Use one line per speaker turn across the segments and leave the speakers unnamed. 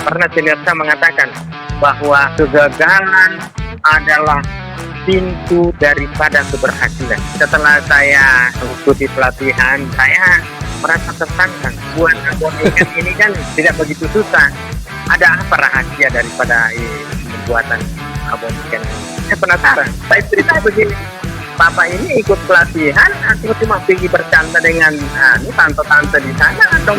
Pernah Sinirsa mengatakan bahwa kegagalan adalah pintu daripada keberhasilan. Setelah saya mengikuti pelatihan, saya merasa tertantang. Buat abonikan ini kan tidak begitu susah. Ada apa rahasia daripada pembuatan abonikan? Saya penasaran. Saya cerita begini. Papa ini ikut pelatihan atau cuma pergi bercanda dengan tante-tante di sana atau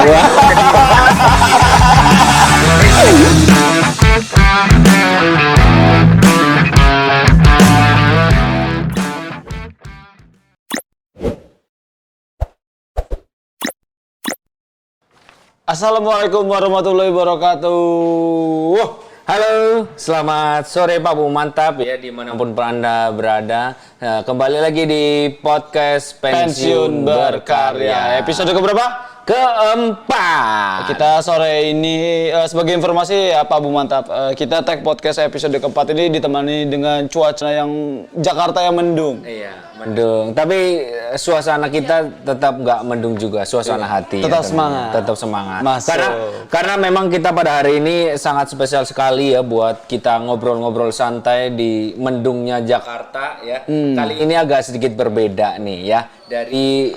Assalamualaikum warahmatullahi wabarakatuh.
Halo, selamat sore Pak Bu Mantap ya dimanapun Anda berada. Nah, kembali lagi di podcast Pensiun Berkarya.
Episode keberapa?
Keempat.
Kita sore ini sebagai informasi ya Pak Bu Mantap, kita tag podcast episode keempat ini ditemani dengan cuaca yang Jakarta yang mendung.
Iya, mendung. Tapi suasana kita tetap nggak mendung juga, suasana hati.
Tetap
ya,
semangat.
Tetap semangat.
Masuk.
Karena memang kita pada hari ini sangat spesial sekali ya buat kita ngobrol-ngobrol santai di mendungnya Jakarta ya. Kali ini agak sedikit berbeda nih ya dari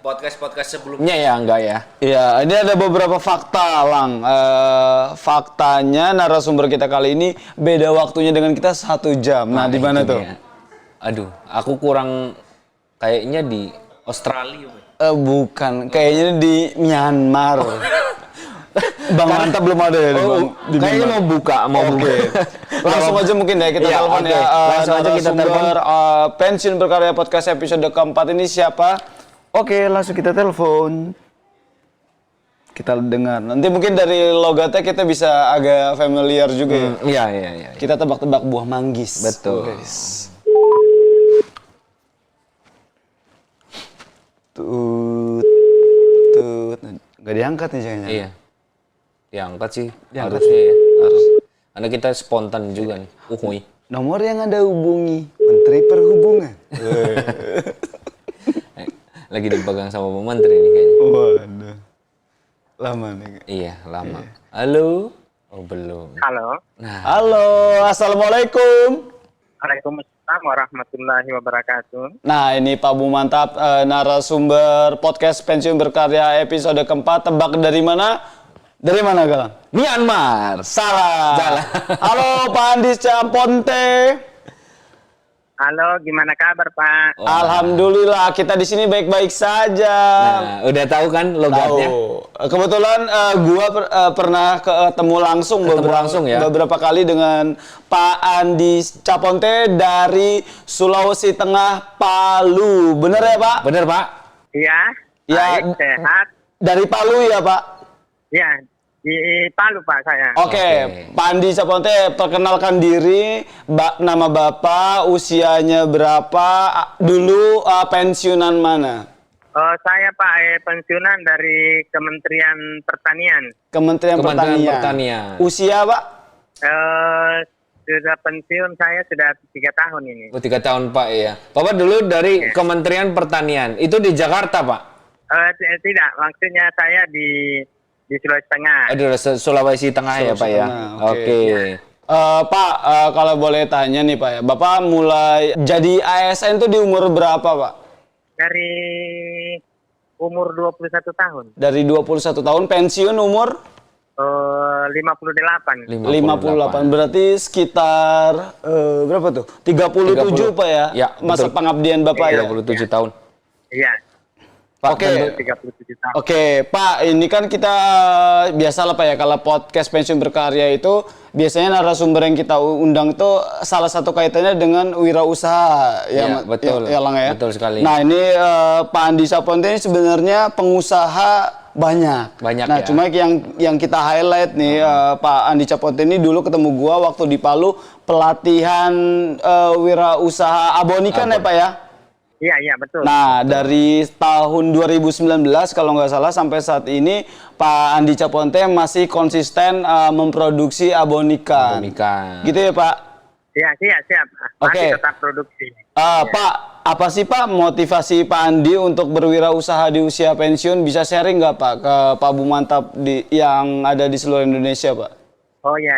podcast-podcast sebelumnya ya enggak ya?
Iya, ini ada beberapa fakta, Lang. Faktanya narasumber kita kali ini beda waktunya dengan kita 1 jam. Nah, di mana tuh?
Dia. Aduh, aku kurang kayaknya di Australia.
Bukan, kayaknya di Myanmar. Bang Mantap belum ada ya di
Kayaknya
Myanmar.
mau buka.
Langsung aja mungkin ya kita telepon
oke.
ya.
Langsung aja kita telepon.
Pensiun Berkarya Podcast episode keempat ini siapa? Oke, langsung kita telepon. Kita dengar. Nanti mungkin dari logatnya kita bisa agak familiar juga ya.
Iya.
Kita tebak-tebak buah manggis.
Betul.
Guys. Tut. Gak diangkat nih jangan-jangan.
Iya. Diangkat sih
Diangkat.
harusnya ya. Harus. Karena kita spontan juga nih. Uhuy.
Nomor yang Anda hubungi Menteri Perhubungan.
Lagi dipegang sama Pak Menteri nih kayaknya.
Waduh. Lama nih.
Iya, lama. Halo? Oh, belum.
Halo.
Nah,
Halo, Assalamualaikum.
Waalaikumsalam warahmatullahi wabarakatuh.
Nah, ini Pak Bu Mantap, narasumber podcast Pensiun Berkarya episode keempat. Tebak dari mana? Dari mana, Galang?
Myanmar.
Salah. Halo, Pak Andi Camponte.
Halo, gimana kabar Pak?
Alhamdulillah, kita di sini baik-baik saja.
Nah, udah tahu kan logatnya?
Tahu. Kebetulan gua pernah ketemu langsung beberapa kali dengan Pak Andi Caponte dari Sulawesi Tengah, Palu. Bener ya, Pak?
Bener, Pak?
Iya.
Ya.
Baik, sehat.
Dari Palu ya, Pak?
Ya, di Palu Pak saya.
Oke. Pak Andi Caponte, perkenalkan diri, nama Bapak, usianya berapa, dulu pensiunan mana?
Saya Pak pensiunan dari Kementerian Pertanian.
Kementerian Pertanian.
Pertanian.
Usia, Pak?
Sudah pensiun saya sudah 3 tahun ini.
Oh, 3 tahun, Pak ya. Bapak dulu dari Kementerian Pertanian. Itu di Jakarta, Pak?
Tidak, maksudnya saya di Sulawesi Tengah.
Aduh, Sulawesi Tengah ya, Pak ya.
Tengah,
Oke.
Pak, kalau boleh tanya nih Pak ya, Bapak mulai jadi ASN tuh di umur berapa Pak?
Dari umur 21 tahun.
Dari 21 tahun, pensiun umur?
58.
58. Berarti sekitar, berapa tuh? 37 Pak ya?
Ya,
masa
betul.
pengabdian Bapak ya?
37 tahun.
Iya.
Pak,
Oke.
37 tahun.
Oke, Pak, ini kan kita biasalah Pak ya, kalau podcast Pensiun Berkarya itu biasanya narasumber yang kita undang itu salah satu kaitannya dengan wirausaha
Iya, betul.
Ya, Lang ya.
Betul sekali.
Nah, ini Pak Andi Caponte ini sebenarnya pengusaha banyak.
ya.
Nah, cuma yang kita highlight nih Pak Andi Caponte ini dulu ketemu gua waktu di Palu pelatihan wirausaha abonikan ya Pak ya.
Iya, betul.
Nah, dari tahun 2019 kalau nggak salah sampai saat ini Pak Andi Caponte masih konsisten memproduksi abonikan.
Abonikan.
Gitu ya, Pak?
Ya, siap.
Oke.
Masih tetap produksi.
Pak, apa sih Pak motivasi Pak Andi untuk berwirausaha di usia pensiun? Bisa sharing nggak Pak ke Pak Bumantap yang ada di seluruh Indonesia Pak?
Oh ya,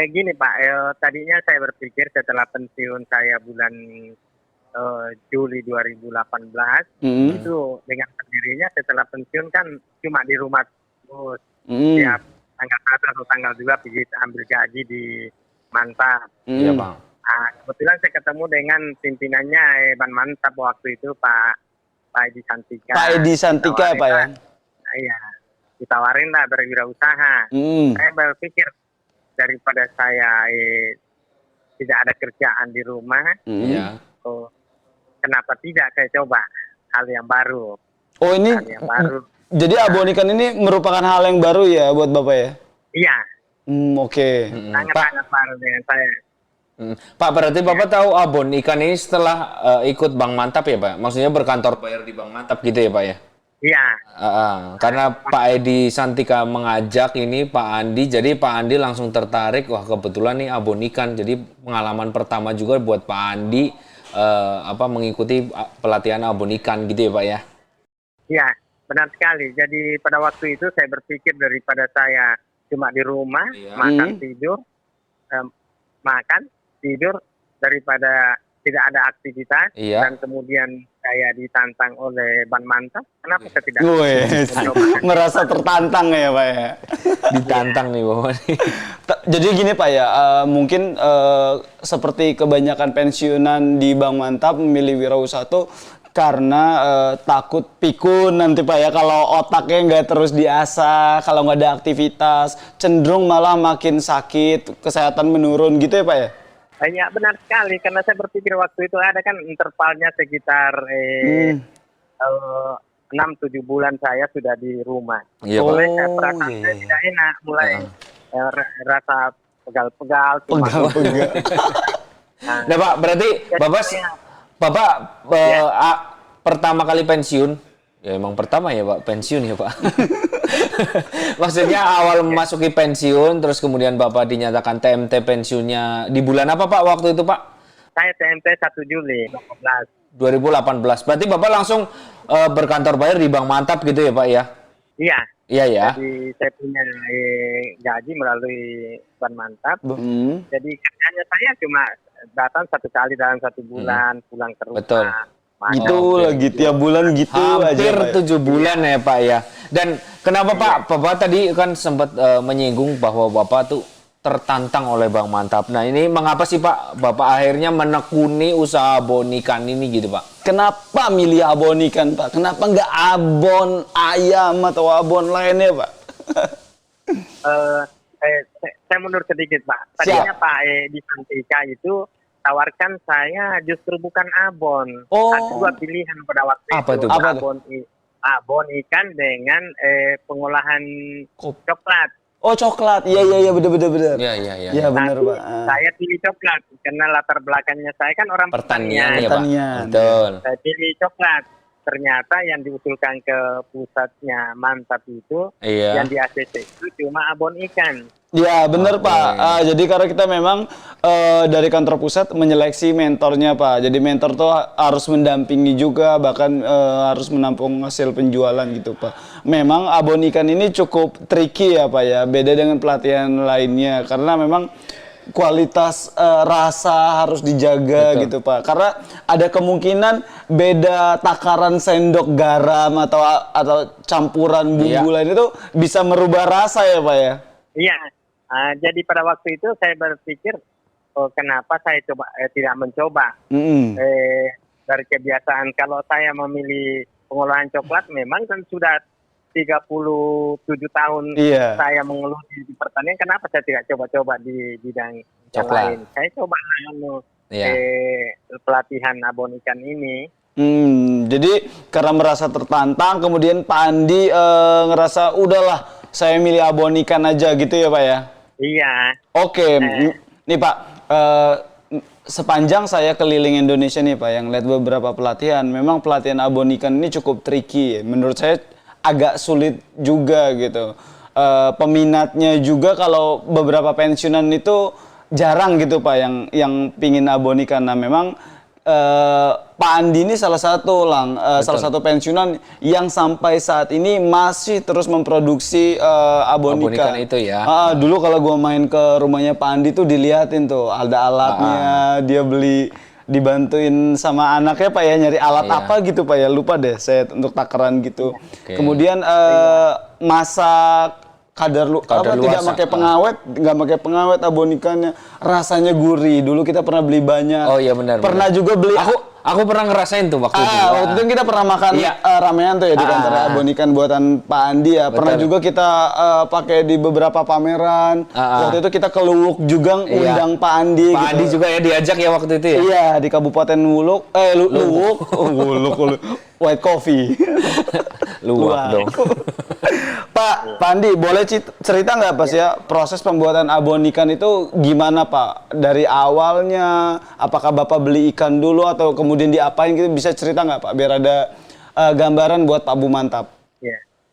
gini Pak, tadinya saya berpikir setelah pensiun saya bulan Juli 2018, itu dengan sendirinya setelah pensiun kan cuma di rumah terus. Tiap tanggal 1 atau tanggal 2 pergi ambil gaji di Mantap.
Iya Bang.
Nah, kebetulan saya ketemu dengan pimpinannya Ban Mantap waktu itu Pak Edi Santika.
Pak Edi Santika Pak ya?
Iya, ditawarin lah berwirausaha. Saya berpikir daripada saya tidak ada kerjaan di rumah, kenapa tidak saya coba hal yang baru.
Oh ini,
hal yang baru.
Jadi abon ikan ini merupakan hal yang baru ya buat Bapak ya?
Iya.
Oke.
Sangat-sangat baru dengan saya.
Pak, berarti Bapak tahu abon ikan ini setelah ikut Bank Mantap ya Pak? Maksudnya berkantor bayar di Bank Mantap gitu ya Pak ya?
Iya.
Karena Pak Edi Santika mengajak ini Pak Andi, jadi Pak Andi langsung tertarik, wah kebetulan nih abon ikan, jadi pengalaman pertama juga buat Pak Andi mengikuti pelatihan abon ikan gitu ya Pak ya? Iya,
benar sekali. Jadi pada waktu itu saya berpikir daripada saya cuma di rumah, makan tidur, daripada tidak ada aktivitas, dan kemudian saya ditantang oleh Ban Mantap, kenapa saya tidak
merasa tertantang ya Pak ya?
Ditantang nih Bapak.
Jadi gini Pak ya, mungkin seperti kebanyakan pensiunan di Bank Mantap memilih wirausaha tuh karena takut pikun nanti Pak ya, kalau otaknya nggak terus diasah, kalau nggak ada aktivitas, cenderung malah makin sakit, kesehatan menurun gitu ya Pak ya?
Ya benar sekali, karena saya berpikir waktu itu ada kan intervalnya sekitar 6-7 bulan saya sudah di rumah. Mulai saya perasaan saya tidak enak, mulai rasa pegal-pegal.
Nah Pak, berarti Bapak pertama kali pensiun, ya emang pertama ya Pak, pensiun ya Pak. Maksudnya awal memasuki pensiun, terus kemudian Bapak dinyatakan TMT pensiunnya di bulan apa Pak waktu itu Pak?
Saya TMT 1 Juli
2018. Berarti Bapak langsung berkantor bayar di Bank Mantap gitu ya Pak ya?
Iya.
Iya ya.
Jadi saya punya gaji melalui Bank Mantap. Jadi kerjanya saya cuma datang 1 kali dalam 1 bulan, pulang ke rumah.
Betul.
Gitu lagi tiap bulan gitu
hampir
aja.
Hampir 7 bulan ya Pak ya. Dan kenapa Pak? Bapak tadi kan sempat menyinggung bahwa Bapak tuh tertantang oleh Bank Mantap. Nah ini mengapa sih Pak Bapak akhirnya menekuni usaha abon ikan ini gitu Pak?
Kenapa milih abon ikan Pak? Kenapa nggak abon ayam atau abon lainnya Pak?
Saya mundur sedikit Pak. Tadinya Pak Edi Santika itu tawarkan saya justru bukan abon. Ada 2 pilihan pada waktu itu. Abon ikan dengan pengolahan coklat.
Oh coklat, iya benar. Iya benar Pak.
Saya pilih coklat karena latar belakangnya saya kan orang pertanian.
Ya, Pak. Betul.
Saya pilih coklat. Ternyata yang diusulkan ke pusatnya Mantap itu, yang di ACC itu cuma abon ikan.
Ya benar Pak. Jadi karena kita memang dari kantor pusat menyeleksi mentornya Pak. Jadi mentor tuh harus mendampingi juga, bahkan harus menampung hasil penjualan gitu Pak. Memang abon ikan ini cukup tricky ya Pak ya. Beda dengan pelatihan lainnya karena memang kualitas rasa harus dijaga gitu Pak. Karena ada kemungkinan beda takaran sendok garam atau campuran bumbu lain itu bisa merubah rasa ya Pak ya.
Iya. Jadi pada waktu itu saya berpikir, kenapa saya tidak mencoba? Dari kebiasaan kalau saya memilih pengolahan coklat, memang kan sudah 37 tahun saya mengeluh di pertanian, kenapa saya tidak coba-coba di bidang yang lain? Saya coba pelatihan abon ikan ini.
Jadi karena merasa tertantang, kemudian Pak Andi ngerasa udahlah saya milih abon ikan aja gitu ya Pak ya?
Iya.
Oke, nih Pak, sepanjang saya keliling Indonesia nih Pak, yang lihat beberapa pelatihan, memang pelatihan abon ikan ini cukup tricky. Menurut saya agak sulit juga gitu. Peminatnya juga kalau beberapa pensiunan itu jarang gitu Pak yang pingin abon ikan. Nah memang Pak Andi ini salah satu salah satu pensiunan yang sampai saat ini masih terus memproduksi abon ikan
itu ya.
Dulu kalau gua main ke rumahnya Pak Andi tuh diliatin tuh ada alatnya, dia beli, dibantuin sama anaknya Pak ya, nyari alat apa gitu Pak ya, lupa deh saya untuk takaran gitu. Kemudian masak kadar tidak pakai pengawet, nggak pakai pengawet abon ikannya, rasanya gurih. Dulu kita pernah beli banyak.
Oh iya benar.
Pernah juga beli.
Aku pernah ngerasain tuh waktu itu.
Waktu itu kita pernah makan ramean tuh ya di kantor abon ikan buatan Pak Andi ya. Pernah juga kita pakai di beberapa pameran. Waktu itu kita ke Luwuk juga undang Pak Andi.
Pak Andi juga ya diajak ya waktu itu ya.
Iya di Kabupaten Luwuk. Luwuk. Luwuk. White coffee.
Luwak dong.
Pak Andi, boleh cerita nggak Pak ya proses pembuatan abon ikan itu gimana Pak? Dari awalnya, apakah Bapak beli ikan dulu atau kemudian diapain gitu, bisa cerita nggak Pak? Biar ada gambaran buat Pak Bumantap.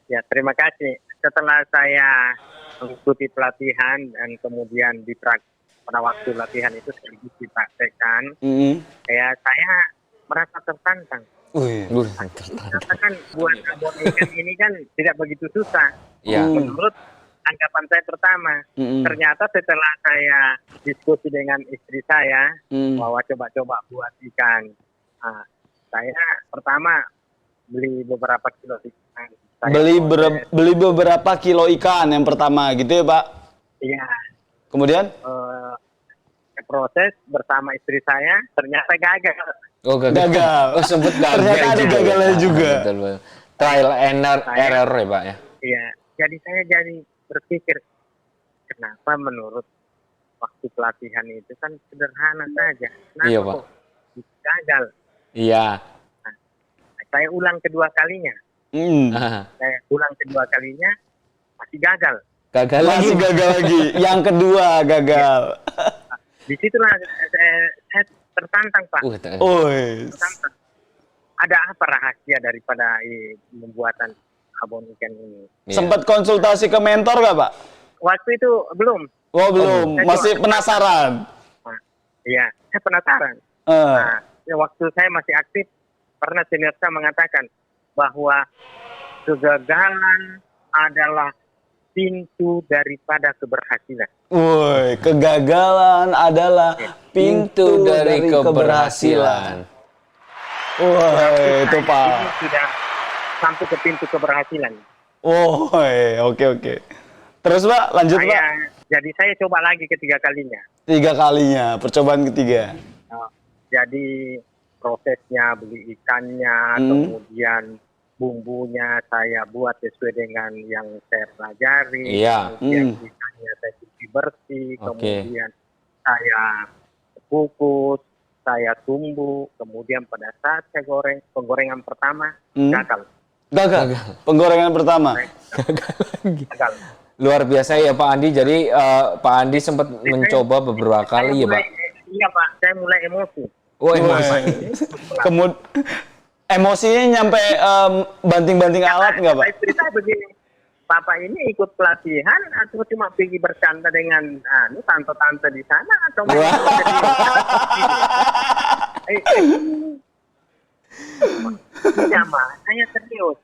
Ya, terima kasih. Setelah saya mengikuti pelatihan dan kemudian pada waktu latihan itu sekaligus dipraktekkan, saya merasa tertantang. Katakan buat abon ikan ini kan tidak begitu susah. Menurut anggapan saya pertama, ternyata setelah saya diskusi dengan istri saya bahwa coba-coba buat ikan, saya pertama beli beberapa kilo ikan.
Beli beberapa kilo ikan yang pertama gitu ya Pak?
Iya.
Kemudian?
Proses bersama istri saya ternyata gagal.
Oh gagal. Oh sempat gagal.
Ternyata ada gagalnya juga.
Betul. Trial and error ya Pak ya?
Iya. Jadi saya berpikir kenapa menurut waktu pelatihan itu kan sederhana saja. Kenapa
iya Pak.
Gagal?
Iya.
Nah, saya ulang kedua kalinya. Saya ulang kedua kalinya masih gagal.
Gagal
lagi. Yang kedua gagal.
Disitulah saya tertantang Pak. Tertantang. Ada apa rahasia daripada pembuatan abon ikan ini?
Sempat konsultasi ke mentor nggak Pak?
Waktu itu belum.
Oh belum, masih penasaran.
Iya, saya penasaran. Waktu saya masih aktif, pernah senior saya mengatakan bahwa kegagalan adalah pintu daripada keberhasilan.
Woi, kegagalan adalah pintu dari keberhasilan. Woi, itu Pak.
Ini sudah sampai ke pintu keberhasilan.
Woi, oke. Terus Pak, lanjut Pak.
Jadi saya coba lagi ketiga kalinya.
3 kalinya, percobaan ketiga.
Jadi prosesnya beli ikannya, kemudian bumbunya saya buat sesuai dengan yang saya pelajari. Kemudian ikannya saya cuci bersih, kemudian saya kukus, saya tumbuk, kemudian pada saat saya goreng, penggorengan pertama gagal.
Penggorengan pertama.
Gagal.
Luar biasa ya Pak Andi. Jadi Pak Andi sempat mencoba beberapa kali ya Pak.
Iya Pak, saya mulai emosi.
Kemudian emosinya nyampe banting-banting alat nggak Pak?
Istri saya begini, Papa ini ikut pelatihan atau cuma pergi bercanda dengan tante-tante di sana atau Iya Pak, saya serius.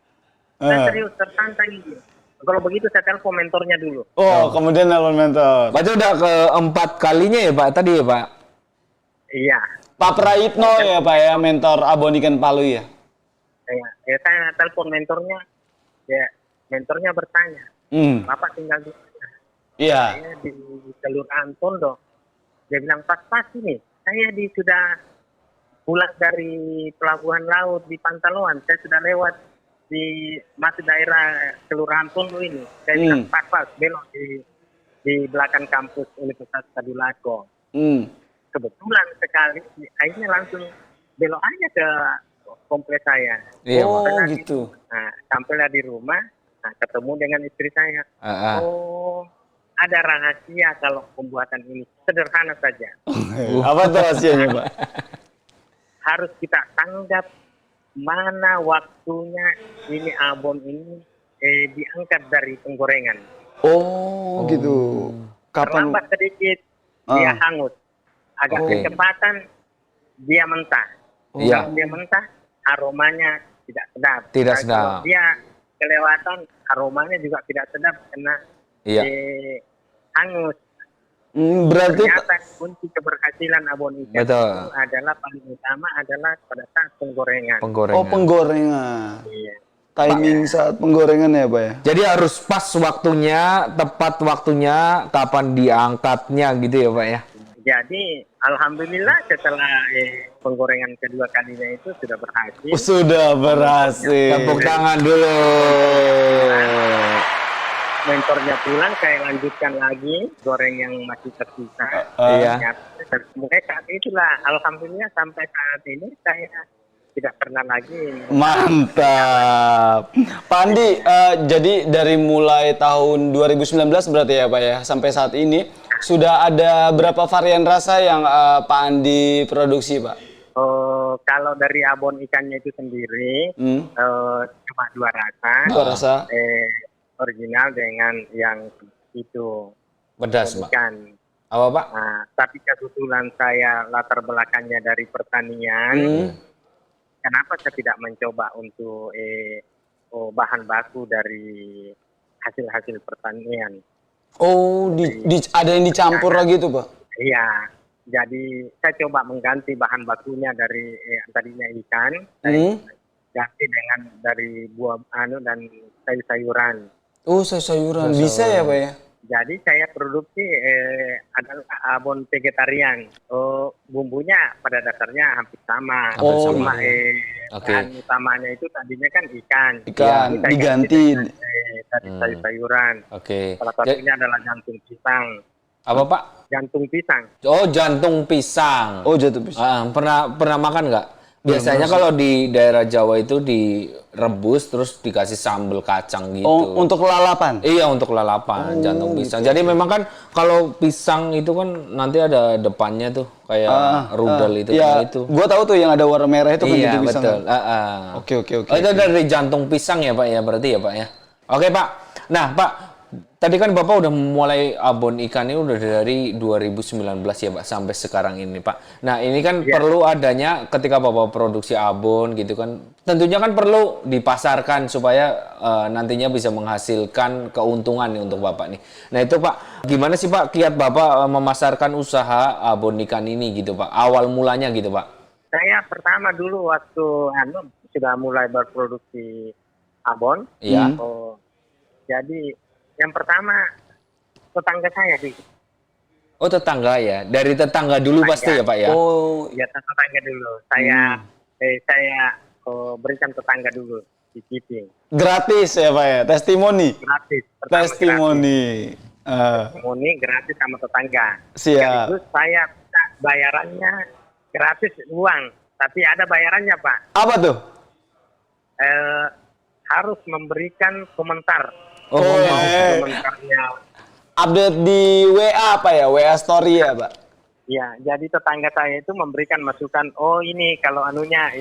Saya serius tertantang ini. Kalau begitu saya telepon mentornya dulu.
Kemudian telepon mentor.
Berarti udah keempat kalinya ya Pak tadi ya Pak?
Iya.
Pak Praitno ya Pak ya, mentor abon ikan Palu ya?
Saya telepon mentornya, mentornya bertanya, Bapak tinggal di mana?
Iya.
Saya di Kelurahan Tondo. Dia bilang, pas ini, saya sudah pulang dari pelabuhan laut di Pantaloan, saya sudah lewat masuk daerah Kelurahan Tondo ini. Saya bilang, pas, belok di belakang kampus Universitas Tadulako. Kebetulan sekali, akhirnya langsung belok aja ke kompleks saya.
Gitu.
Sampailah di rumah, ketemu dengan istri saya. Ada rahasia kalau pembuatan ini sederhana saja.
Apa tuh rahasianya Pak?
Harus kita tanggap mana waktunya ini abon ini diangkat dari penggorengan.
Gitu. Kapan?
Terlambat sedikit, dia hangus. Agak
Oke.
kecepatan dia mentah.
Iya.
Kalau dia mentah, aromanya tidak sedap.
Tidak
Nah,
sedap.
Kalau dia kelewatan, aromanya juga tidak sedap karena
Iya.
hangus.
Berarti
Ternyata kunci keberhasilan abon ikan
Betul.
itu adalah paling utama adalah pada saat penggorengan.
Penggorengan.
penggorengan.
Iya.
Timing saat penggorengan ya, Pak ya?
Jadi harus pas waktunya, tepat waktunya, kapan diangkatnya gitu ya Pak ya?
Jadi alhamdulillah setelah penggorengan kedua kalinya itu sudah berhasil.
Sudah berhasil.
Tepuk tangan dulu.
Mentornya pulang, saya lanjutkan lagi goreng yang masih tersisa.
Iya.
Mulai saat itulah alhamdulillah sampai saat ini saya tidak pernah lagi.
Mantap. Pak Andi, jadi dari mulai tahun 2019 berarti ya Pak ya, sampai saat ini sudah ada berapa varian rasa yang Pak Andi produksi Pak?
Kalau dari abon ikannya itu sendiri cuma 2 rasa.
2 rasa.
Original dengan yang itu
Pedas Pak.
ikan.
Apa Pak?
Nah, tapi kebetulan saya latar belakangnya dari pertanian. Kenapa saya tidak mencoba untuk bahan baku dari hasil-hasil pertanian?
Oh, ada yang dicampur lagi tuh Pak?
Iya, jadi saya coba mengganti bahan bakunya dari tadinya ikan, saya ganti dengan dari buah dan sayur-sayuran.
Oh, sayuran. Bisa ya Pak ya?
Jadi saya produksi adalah abon vegetarian. Bumbunya pada dasarnya hampir sama.
Hampir sama.
Cuma
Oke.
bahan utamanya itu tadinya kan ikan.
Ikan,
Ini saya
diganti.
ganti dengan, dari sayur-sayuran.
Oke.
Salah satunya adalah jantung pisang.
Apa Pak?
Jantung pisang.
Oh, jantung pisang.
Oh, jatuh bisa.
Pernah makan nggak? Biasanya kalau di daerah Jawa itu direbus terus dikasih sambal kacang gitu.
Oh, untuk lalapan?
Iya, untuk lalapan jantung pisang. Jadi memang kan kalau pisang itu kan nanti ada depannya tuh kayak rudal itu
ya,
kan itu.
Gua tahu tuh yang ada warna merah itu kan
Iya,
jadi pisang.
betul.
Oke.
Oh, itu dari jantung pisang ya, Pak ya, berarti ya, Pak ya. Oke, Pak. Nah, Pak, tadi kan Bapak udah mulai abon ikan ini udah dari 2019 ya, Pak, sampai sekarang ini, Pak. Nah, ini kan perlu adanya ketika Bapak produksi abon gitu kan. Tentunya kan perlu dipasarkan supaya nantinya bisa menghasilkan keuntungan nih untuk Bapak nih. Nah, itu Pak, gimana sih Pak kiat Bapak memasarkan usaha abon ikan ini gitu, Pak? Awal mulanya gitu, Pak.
Saya pertama dulu waktu sudah mulai berproduksi abon.
Iya.
Jadi yang pertama tetangga saya sih.
Oh, tetangga ya. Dari tetangga dulu pasti ya, Pak ya.
Oh,
Ya tetangga dulu. Saya berikan tetangga dulu cicipin.
gratis ya Pak ya, testimoni.
Gratis. Pertama
Testimoni.
testimoni gratis sama tetangga.
Siap.
Terus saya minta bayarannya gratis uang, tapi ada bayarannya Pak.
Apa tuh?
Harus memberikan komentar.
Oh,
Komentarnya.
update di WA apa ya? WA story ya, Pak?
Ya, jadi tetangga saya itu memberikan masukan, oh ini kalau anunya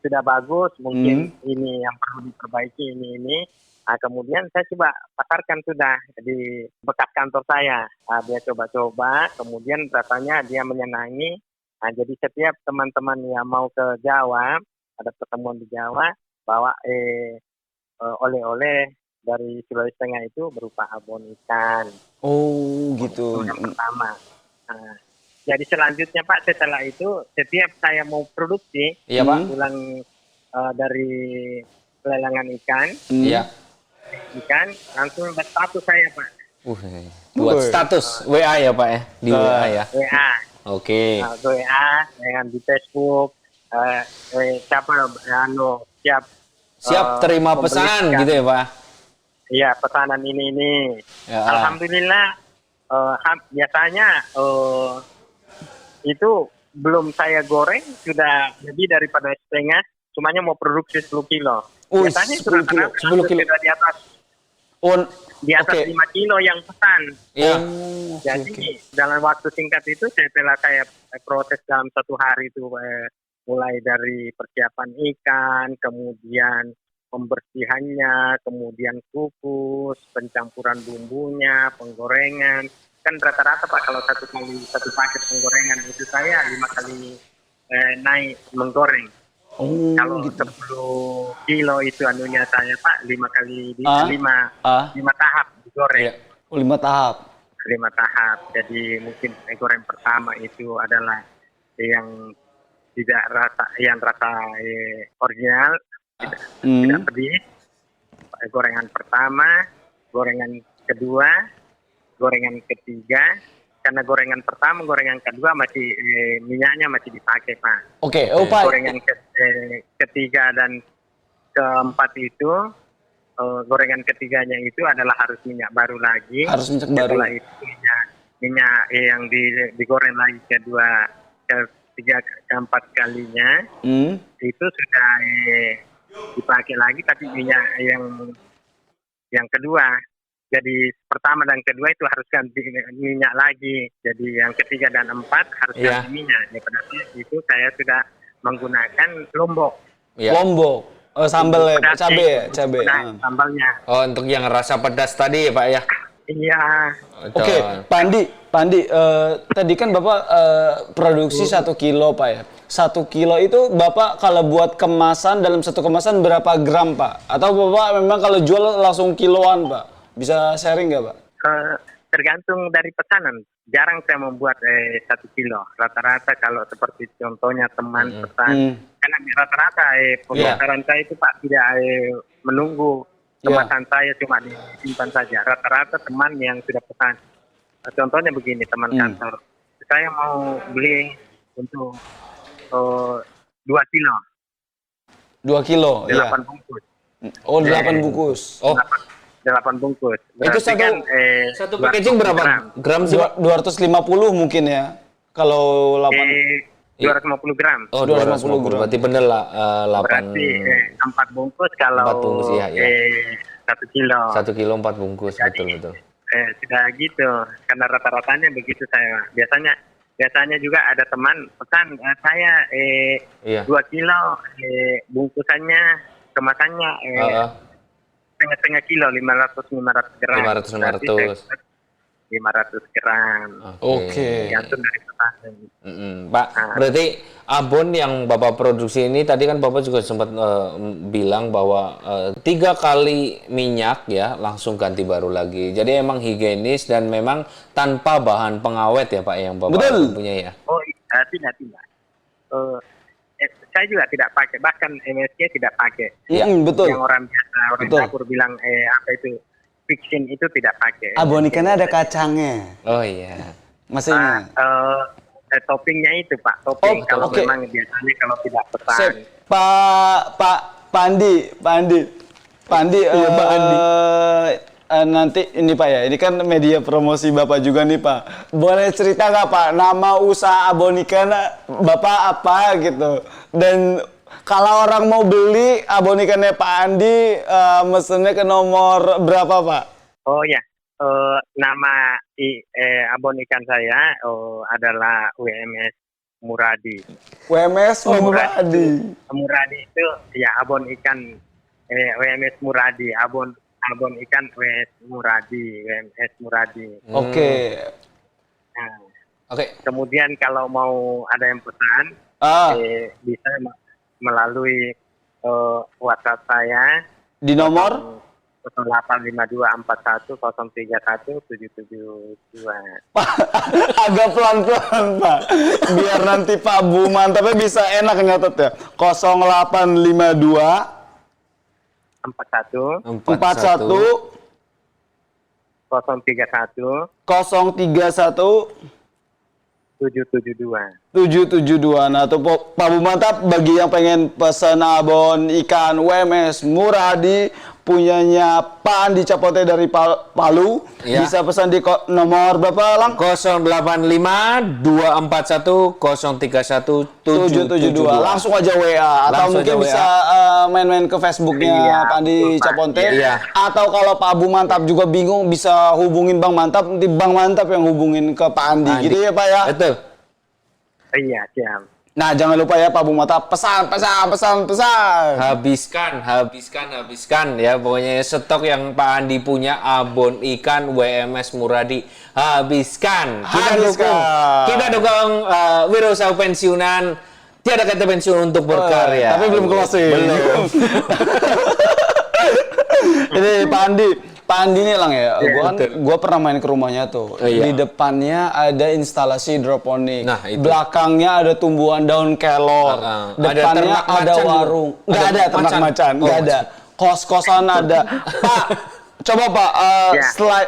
sudah bagus, mungkin ini yang perlu diperbaiki ini. Nah, kemudian saya coba pasarkan sudah di bekas kantor saya. Nah, dia coba-coba, kemudian rasanya dia menyenangi. Nah, jadi setiap teman-teman yang mau ke Jawa, ada pertemuan di Jawa, bawa oleh-oleh dari Sulawesi Tengah itu berupa abon ikan.
Oh, gitu.
Itu yang pertama. Nah, jadi selanjutnya Pak, setelah itu setiap saya mau produksi,
Iya, Pak.
pulang dari pelelangan ikan,
Iya.
ikan langsung berstatus saya Pak.
Buat status WA ya, Pak ya. Di WA ya.
WA,
Oke.
WA dengan di Facebook, siapa siap
Siap terima pesanan
memberikan,
gitu ya, Pak.
Iya, pesanan ini.
Ya.
Alhamdulillah biasanya itu belum saya goreng sudah lebih daripada setengah, cumanya mau produksi 10 kilo. Biasanya
10 kilo,
10 kilo.
sudah di atas
Oke.
5 kilo yang pesan.
Iya.
Jadi dalam waktu singkat itu setelah saya proses dalam 1 hari itu mulai dari persiapan ikan, kemudian pembersihannya, kemudian kukus, pencampuran bumbunya, penggorengan. kan rata-rata Pak kalau satu paket penggorengan itu saya 5 kali naik menggoreng. Kalau
gitu.
10 kilo itu anunya saya Pak 5 kali 5 tahap digoreng.
Iya.
5 tahap.
5 tahap. Jadi mungkin goreng pertama itu adalah yang tidak rasa original, tidak pedis. Gorengan pertama, gorengan kedua, gorengan ketiga. Karena gorengan pertama, gorengan kedua masih minyaknya masih dipakai Pak.
Oke, Pak.
Gorengan ketiga dan keempat itu, gorengan ketiganya itu adalah harus minyak baru lagi.
Harus minyak baru.
Setelah itu minyak yang digoreng lagi ketiga, keempat kalinya, itu sudah dipakai lagi, tapi minyak yang kedua. Jadi pertama dan kedua itu harus ganti minyak lagi. Jadi yang ketiga dan empat harus ganti minyak. Ya, pada saat itu saya sudah menggunakan lombok.
Lombok. Sambal ya, cabai.
Sambalnya.
Oh, untuk yang rasa pedas tadi ya Pak ya?
Iya.
Oke, Pak Andi, tadi kan Bapak produksi 1 kilo Pak ya. 1 kilo itu Bapak kalau buat kemasan, dalam satu kemasan berapa gram Pak? Atau Bapak memang kalau jual langsung kiloan Pak? Bisa sharing nggak Pak?
Tergantung dari pesanan. Jarang saya membuat 1 kilo. Rata-rata kalau seperti contohnya teman pesan. Karena rata-rata pembakaran saya itu Pak tidak menunggu kemasan saya, cuma disimpan saja. Rata-rata teman yang sudah pesan. Contohnya begini, teman kantor. Saya mau beli untuk 2 kilo.
2 kilo,
8 bungkus.
Oh, 8 bungkus.
Oh,
8 bungkus.
itu satu packaging berapa gram sih Pak?
250 mungkin ya. Kalau 8
250 gram.
Oh, 250 gram. Berarti bener lah 8.
Berarti 4 bungkus kalau
4 bungkus, iya.
1 kilo.
1 kilo 4 bungkus,
Jadi,
betul.
Sudah gitu. Karena rata-ratanya begitu saya. Biasanya juga ada teman pesan saya 2 kilo bungkusannya, kemasannya setengah kilo, 500 gram. 500 gram.
Oke.
Gantung dari pesanan.
Pak, berarti abon yang Bapak produksi ini tadi kan Bapak juga sempat bilang bahwa 3 kali minyak ya langsung ganti baru lagi. Jadi emang higienis dan memang tanpa bahan pengawet ya Pak yang Bapak punya ya.
Oh tidak. Saya juga tidak pakai, bahkan MSG tidak pakai.
Betul.
Yang orang biasa, orang dapur bilang apa itu fiction itu tidak pakai.
Abon ikannya ada kacangnya.
Oh iya.
Maksudnya?
Toppingnya itu Pak, topping. Kalau memang biasanya kalau tidak pesan.
Pak Andi. Nanti ini Pak ya, ini kan media promosi Bapak juga nih Pak. Boleh cerita nggak Pak, nama usaha Abon ikan Bapak apa gitu? Dan kalau orang mau beli abon ikannya Pak Andi, mesennya ke nomor berapa Pak? Oh ya,
nama abon ikan saya adalah WMS Muradi.
WMS Muradi.
Muradi itu ya abon ikan WMS Muradi, abon ikan WMS Muradi.
Oke.
Oke. Kemudian kalau mau ada yang pesan, bisa melalui WhatsApp saya
di nomor
085241031772.
Agak pelan-pelan Pak, biar nanti Pak Bu Mantapnya bisa enak nyatet ya. 0852 41 031 772. Nah, tuh Pak Bu Mantap, bagi yang pengen pesan abon ikan WMS Muradi punyanya Pak Andi Capote dari Palu, bisa pesan di nomor berapa Lang?
085241031772.
Langsung aja WA atau mungkin bisa main-main ke Facebooknya Pak Andi Capote. Atau kalau Pak Bu Mantap juga bingung bisa hubungin Bang Mantap, nanti Bang Mantap yang hubungin ke Pak Andi. Gitu ya Pak ya?
Betul.
Iya, siap.
Nah, jangan lupa ya Pak Bumantap, pesan.
Habiskan ya. Pokoknya stok yang Pak Andi punya, abon ikan WMS Muradi, habiskan. Kita dukung wirausaha pensiunan. Tiada kata pensiun untuk berkarya.
Tapi belum closing.
Belum.
Ini Pak Andi nih Lang ya. Gua pernah main ke rumahnya tuh.
Iya.
Di depannya ada instalasi hidroponik.
Nah, itu.
Belakangnya ada tumbuhan daun kelor. Depannya ada warung. Nggak ada ternak macan. Nggak ada. Kos-kosan ada. Pak, coba Pak.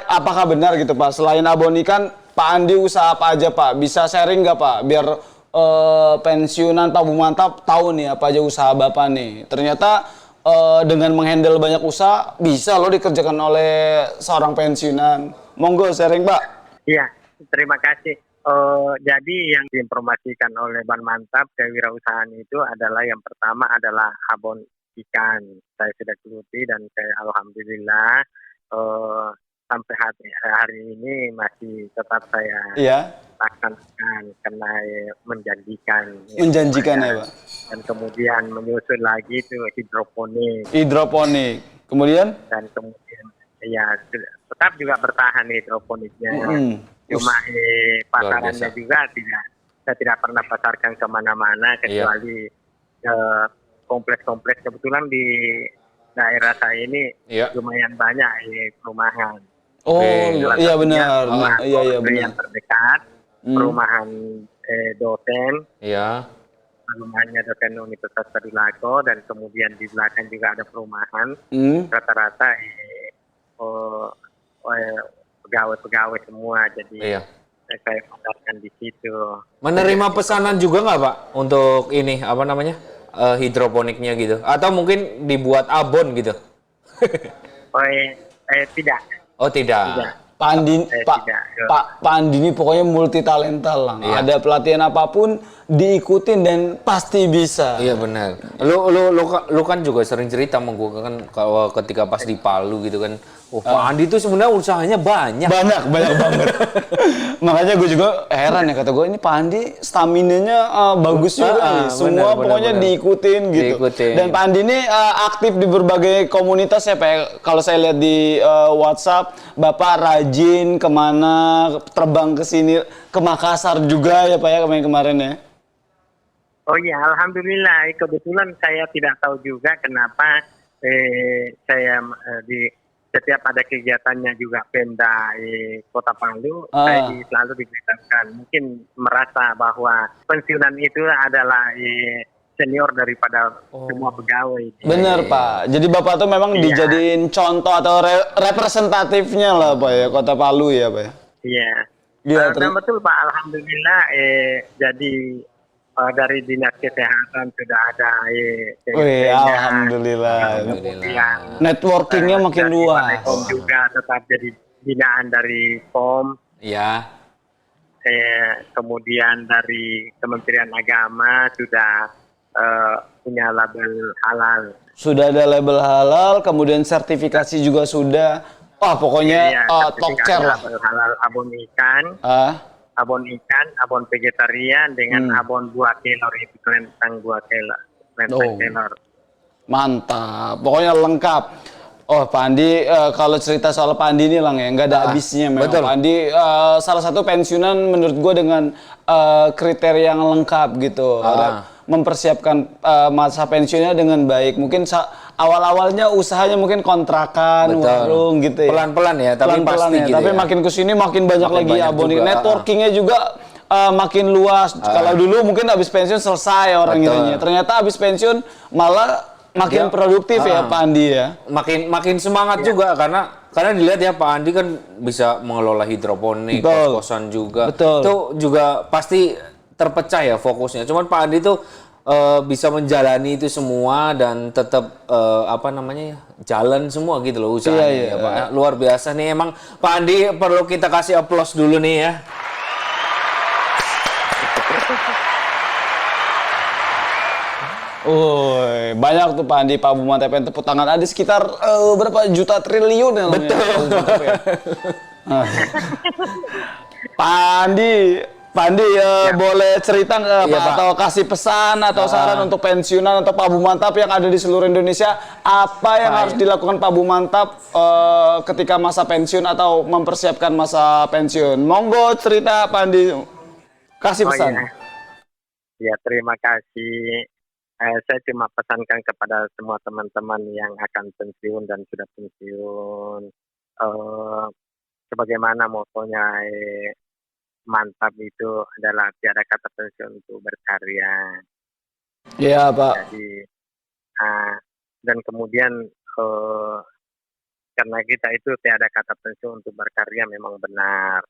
Apakah benar gitu Pak? Selain abon ikan, Pak Andi usaha apa aja Pak? Bisa sharing nggak Pak? Biar pensiunan Pak Bumantap tahu nih apa aja usaha Bapak nih. Ternyata dengan menghandle banyak usaha bisa loh dikerjakan oleh seorang pensiunan. Monggo sharing Pak.
Iya, terima kasih. Jadi yang diinformasikan oleh Ban Mantap kewirausahaan itu adalah yang pertama adalah abon ikan. Saya sudah geluti dan saya alhamdulillah sampai hari ini masih tetap saya laksanakan karena menjanjikan.
Menjanjikan ya Pak.
Dan kemudian menyusun lagi itu hidroponik.
Kemudian?
Dan kemudian ya tetap juga bertahan hidroponiknya. Cuma pasarannya juga saya tidak pernah pasarkan kemana-mana kecuali kompleks-kompleks. Kebetulan di daerah saya ini lumayan banyak perumahan.
Oh iya benar. Iya benar.
Yang terdekat perumahan dosen.
Iya.
Rumahnya dosen Universitas Tadulako dan kemudian di belakang juga ada perumahan. Rata-rata pegawai semua, jadi saya pasarkan di situ.
Menerima pesanan juga nggak Pak untuk ini apa namanya hidroponiknya gitu? Atau mungkin dibuat abon gitu?
Tidak.
Oh tidak.
Pak Andi ini pokoknya multi talenta Lang.
Iya.
Ada pelatihan apapun diikutin dan pasti bisa.
Iya benar. Lu kan juga sering cerita sama gue kan kalau ketika pas di Palu gitu kan. Pak Andi tuh sebenarnya usahanya banyak.
Banyak banget. Makanya gue juga heran ya, kata gue ini Pak Andi staminanya bagus juga nih. Semua pokoknya diikutin gitu. Dan Pak Andi ini aktif di berbagai komunitas ya Pak. Kalau saya lihat di WhatsApp, Bapak rajin kemana, terbang ke sini, ke Makassar juga ya Pak ya kemarin ya.
Oh iya, alhamdulillah. Kebetulan saya tidak tahu juga kenapa saya setiap ada kegiatannya juga Pemda Kota Palu, saya selalu diberitakan. Mungkin merasa bahwa pensiunan itu adalah senior daripada semua pegawai.
Bener Pak. Jadi Bapak tuh memang dijadiin contoh atau representatifnya lah Pak ya, Kota Palu ya Pak ya.
Iya. Dan betul Pak, alhamdulillah jadi dari Dinas Kesehatan sudah ada
alhamdulillah. Networkingnya makin luas.
POM juga tetap jadi binaan dari POM.
Iya.
Kemudian dari Kementerian Agama sudah punya label halal.
Sudah ada label halal, kemudian sertifikasi juga sudah. Pokoknya top tier lah.
Label halal abon ikan. Abon ikan, abon vegetarian dengan abon buah kelor itu kelentang buah kelor.
Mantap, pokoknya lengkap. Pak Andi, kalau cerita soal Pak Andi ini Lang ya, nggak ada habisnya memang. Betul. Pak Andi salah satu pensiunan menurut gue dengan kriteria yang lengkap gitu. Mempersiapkan masa pensiunnya dengan baik. Mungkin awal-awalnya usahanya mungkin kontrakan, warung gitu ya.
Pelan-pelan ya, tapi pasti gitu.
Tapi makin kesini makin banyak lagi abonik. Networkingnya juga makin luas. Kalau dulu mungkin habis pensiun selesai orang itunya. Ternyata habis pensiun malah makin produktif ya Pak Andi ya.
Makin semangat juga karena dilihat ya Pak Andi kan bisa mengelola hidroponik, kos-kosan juga. Itu juga pasti terpecah ya fokusnya. Cuman Pak Andi tuh bisa menjalani itu semua dan tetap jalan semua gitu loh usahanya ya Pak. Luar biasa nih emang Pak Andi, perlu kita kasih aplaus dulu nih ya.
Banyak tuh Pak Andi, Pak Bumantap yang tepuk tangan. Ada sekitar berapa juta triliun ya. Betul. Pak Andi Pak Andi, boleh cerita nggak Pak,
Pak.
atau kasih pesan atau saran untuk pensiunan atau Pak Bu Mantap yang ada di seluruh Indonesia, apa yang harus dilakukan Pak Bu Mantap ketika masa pensiun atau mempersiapkan masa pensiun? Monggo cerita Pak Andi, kasih pesan.
Ya, terima kasih. Saya cuma pesankan kepada semua teman-teman yang akan pensiun dan sudah pensiun, sebagaimana motonya Mantap itu adalah tiada kata pensiun untuk berkarya.
Iya Pak.
Jadi dan kemudian karena kita itu tiada kata pensiun untuk berkarya memang benar,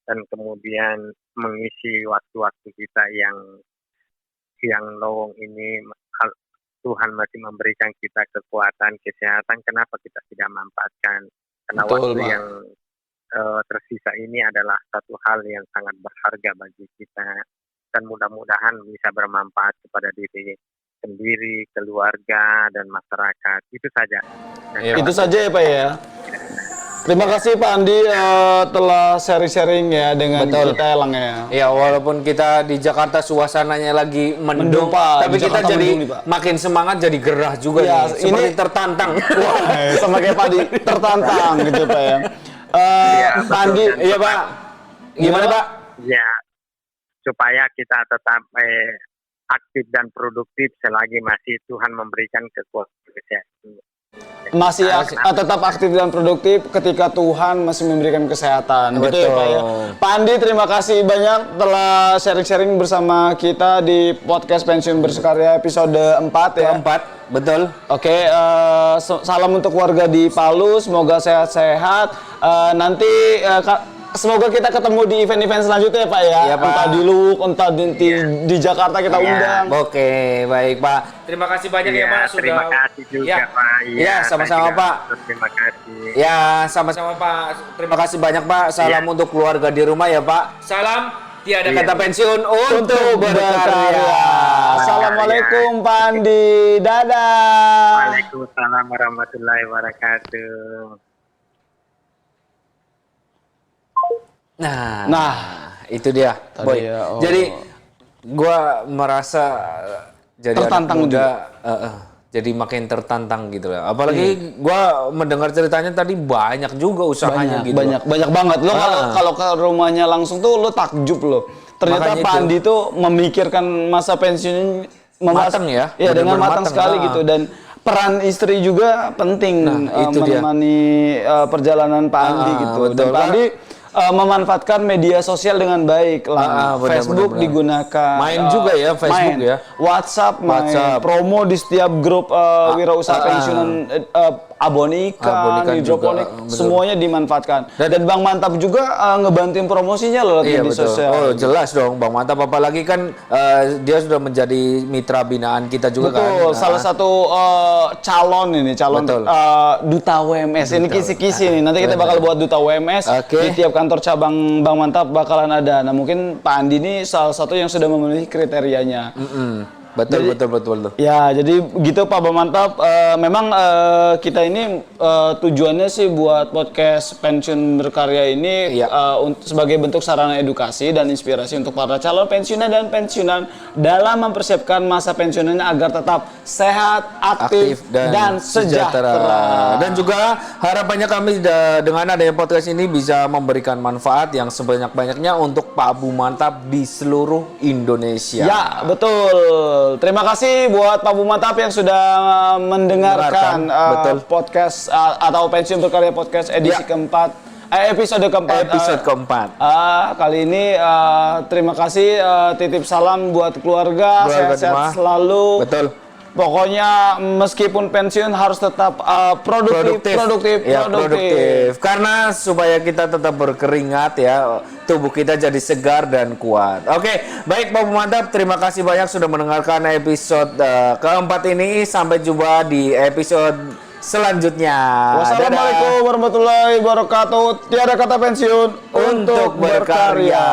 dan kemudian mengisi waktu-waktu kita yang lowong ini, Tuhan masih memberikan kita kekuatan, kesehatan, kenapa kita tidak manfaatkan? Karena
Betul,
waktu
Pak.
yang tersisa ini adalah satu hal yang sangat berharga bagi kita, dan mudah-mudahan bisa bermanfaat kepada diri sendiri, keluarga, dan masyarakat. Itu saja.
Itu saja ya Pak ya. Terima kasih Pak Andi telah sharing-sharing ya dengan kita Elang ya.
Ya, walaupun kita di Jakarta suasananya lagi mendung,
Pak.
tapi
Di
kita
Jakarta
jadi
mendung nih, Pak.
makin semangat, jadi gerah juga
Ya,
nih. Seperti
ini-
tertantang.
Wah, sama kayak Pak Andi, tertantang gitu Pak ya. Pak Andi,
betul.
Iya Pak. Gimana Pak?
Ya, supaya kita tetap aktif dan produktif selagi masih Tuhan memberikan kekuatan kesehatan.
masih tetap aktif dan produktif ketika Tuhan masih memberikan kesehatan. Gitu ya Pak ya. Pak Andi, terima kasih banyak telah sharing-sharing bersama kita di podcast Pensiun Berkarya episode 4 ya.
Keempat, betul.
Oke, salam untuk warga di Palu, semoga sehat-sehat. Nanti semoga kita ketemu di event-event selanjutnya ya Pak ya.
Iya, Pak.
Entah di Luwuk, entah di Jakarta kita undang.
Oke, baik Pak. Terima kasih banyak ya Pak sudah.
Terima kasih juga Pak.
Iya, sama-sama
saya juga
Pak.
Terima kasih.
Ya, sama-sama Pak. Terima kasih banyak Pak. Salam untuk keluarga di rumah ya Pak. Salam tiada kata pensiun untuk berkarya.
Assalamualaikum Pak Andi. Dadah.
Waalaikumsalam warahmatullahi wabarakatuh.
Nah, itu dia, Boy.
ya, oh.
Jadi gua merasa jadi
Tertantang
anak muda, jadi makin tertantang gitu lah. Apalagi gua mendengar ceritanya tadi banyak juga usahanya gitu.
Banyak banget. Lo kalau ke rumahnya langsung tuh lo takjub lo. Ternyata
Makanya
Pak
itu.
Andi tuh memikirkan masa pensiun
Matang ya?
Iya, dengan
Bener-bener
matang
matang,
sekali gitu, dan peran istri juga penting
itu dia.
menemani perjalanan Pak Andi gitu.
betul.
Dan Pak Andi memanfaatkan media sosial dengan baik lah.
benar,
Facebook
benar.
digunakan.
Main juga ya Facebook
main.
ya.
WhatsApp, promo di setiap grup wirausaha pensiunan, abonikan,
Abonikan
hidroponik,
juga, betul.
semuanya dimanfaatkan. Dan Bang Mantap juga ngebantuin promosinya loh
Iya
di
betul.
sosial.
Oh jelas dong Bang Mantap, apalagi kan dia sudah menjadi mitra binaan kita juga
Betul,
kan.
salah satu calon
Betul.
duta WMS. Ini kisi-kisi nih. Nanti kita bakal buat duta WMS
Oke.
di tiap kantor cabang Bang Mantap bakalan ada. Nah, mungkin Pak Andi ini salah satu yang sudah memenuhi kriterianya.
Betul.
Ya, jadi gitu Pak Bang Mantap. Memang kita ini tujuannya sih buat podcast Pensiun Berkarya ini
Iya.
sebagai bentuk sarana edukasi dan inspirasi untuk para calon pensiunan dan pensiunan dalam mempersiapkan masa pensiunannya agar tetap sehat, aktif, dan sejahtera.
Dan juga harapannya kami dengan adanya podcast ini bisa memberikan manfaat yang sebanyak-banyaknya untuk Pak Bu Mantap di seluruh Indonesia.
Ya, betul. Terima kasih buat Pak Bu Mantap yang sudah mendengarkan
Betul.
podcast atau Pensiun Berkarya podcast edisi keempat, episode keempat.
Episode keempat.
Kali ini terima kasih, titip salam buat keluarga,
Keluarga
sehat-sehat
semua.
selalu.
Betul.
Pokoknya meskipun pensiun harus tetap produktif.
Ya, produktif. Karena supaya kita tetap berkeringat ya, tubuh kita jadi segar dan kuat. Oke, baik Pak Mantap, terima kasih banyak sudah mendengarkan episode keempat ini. Sampai jumpa di episode selanjutnya.
Wassalamualaikum warahmatullahi wabarakatuh. Tiada kata pensiun
Untuk berkarya.